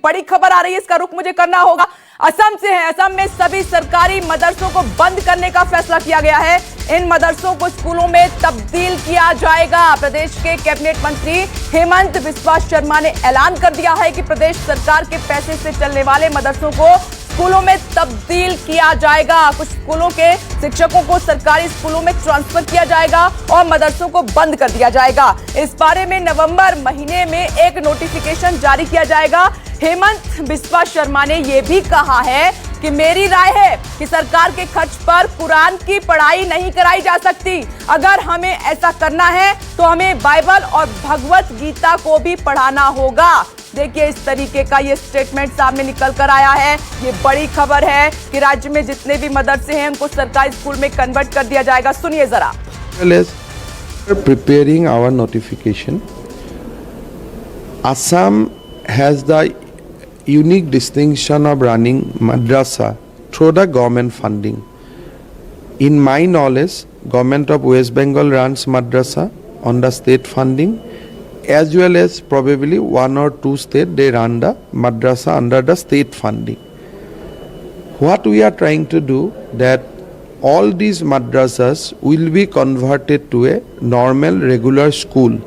बड़ी खबर आ रही है, इसका रुख मुझे करना होगा। असम से है। असम में सभी सरकारी मदरसों को बंद करने का फैसला किया गया है। इन मदरसों को स्कूलों में तब्दील किया जाएगा। प्रदेश के कैबिनेट मंत्री हेमंत बिस्वा शर्मा ने ऐलान कर दिया है कि प्रदेश सरकार के पैसे से चलने वाले मदरसों को स्कूलों में तब्दील किया जाएगा। कुछ स्कूलों के शिक्षकों को सरकारी स्कूलों में ट्रांसफर किया जाएगा और मदरसों को बंद कर दिया जाएगा। इस बारे में नवंबर महीने में एक नोटिफिकेशन जारी किया जाएगा। हेमंत बिस्वा शर्मा ने यह भी कहा है कि मेरी राय है कि सरकार के खर्च पर कुरान की पढ़ाई नहीं कराई जा सकती। अगर हमें ऐसा करना है तो हमें बाइबल और भगवत गीता को भी पढ़ाना होगा। देखिए, इस तरीके का ये स्टेटमेंट सामने निकल कर आया है। ये बड़ी खबर है कि राज्य में जितने भी मदरसे हैं उनको सरकारी स्कूल में कन्वर्ट कर दिया जाएगा। सुनिए जरा। Preparing our notification, Assam has the unique distinction of running madrasa through the government funding. In my knowledge, Government of West Bengal runs madrasa on the state funding, as well as probably one or two states they run the madrasa under the state funding. What we are trying to do that all these madrasas will be converted to a normal regular school,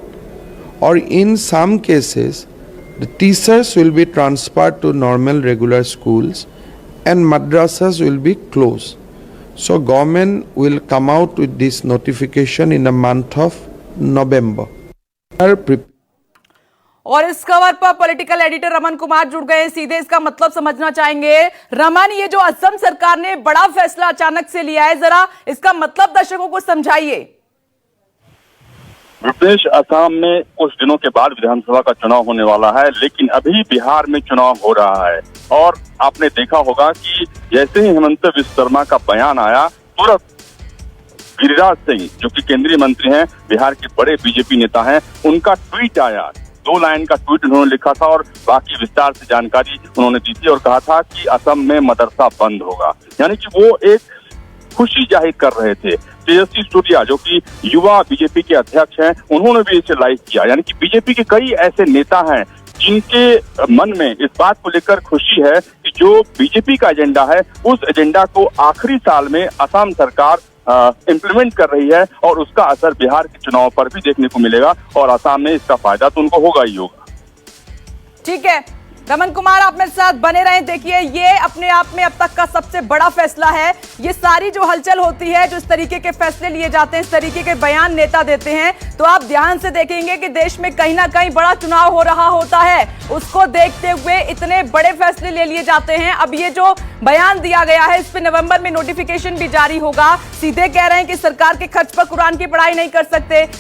or in some cases the teachers will be transferred to normal regular schools and madrasas will be closed. So government will come out with this notification in the month of November. और इस खबर पर political editor Raman Kumar जुड़ गए। सीधे इसका मतलब समझना चाहेंगे। रमन, ये जो असम सरकार ने बड़ा फैसला अचानक से लिया है, जरा इसका मतलब दर्शकों को समझाइए। प्रदेश असम में कुछ दिनों के बाद विधानसभा का चुनाव होने वाला है, लेकिन अभी बिहार में चुनाव हो रहा है। और आपने देखा होगा कि जैसे ही हेमंत बिस्वा शर्मा का बयान आया, तुरंत गिरिराज सिंह जो कि केंद्रीय मंत्री हैं, बिहार के बड़े बीजेपी नेता हैं, उनका ट्वीट आया। 2 लाइन का ट्वीट उन्होंने लिखा था और बाकी विस्तार से जानकारी उन्होंने दी थी और कहा था कि असम में मदरसा बंद होगा। यानी कि वो एक खुशी जाहिर कर रहे थे। तेजस्वी सूर्या जो कि युवा बीजेपी के अध्यक्ष हैं, उन्होंने भी इसे लाइक किया। यानी कि बीजेपी के कई ऐसे नेता हैं जिनके मन में इस बात को लेकर खुशी है कि जो बीजेपी का एजेंडा है, उस एजेंडा को आखिरी साल में असम सरकार इम्प्लीमेंट कर रही है और उसका असर बिहार के चुनाव पर भी देखने को मिलेगा और असम में इसका फायदा तो उनको होगा ही होगा। ठीक है रमन कुमार, आप मेरे साथ बने रहें। देखिए, ये अपने आप में अब तक का सबसे बड़ा फैसला है। ये सारी जो हलचल होती है, जो इस तरीके के फैसले लिए जाते हैं, इस तरीके के बयान नेता देते हैं, तो आप ध्यान से देखेंगे कि देश में कहीं ना कहीं बड़ा चुनाव हो रहा होता है। उसको देखते हुए इतने बड़े फैसले ले लिए जाते हैं। अब ये जो बयान दिया गया है, इस पर नवंबर में नोटिफिकेशन भी जारी होगा। सीधे कह रहे हैं कि सरकार के खर्च पर कुरान की पढ़ाई नहीं कर सकते।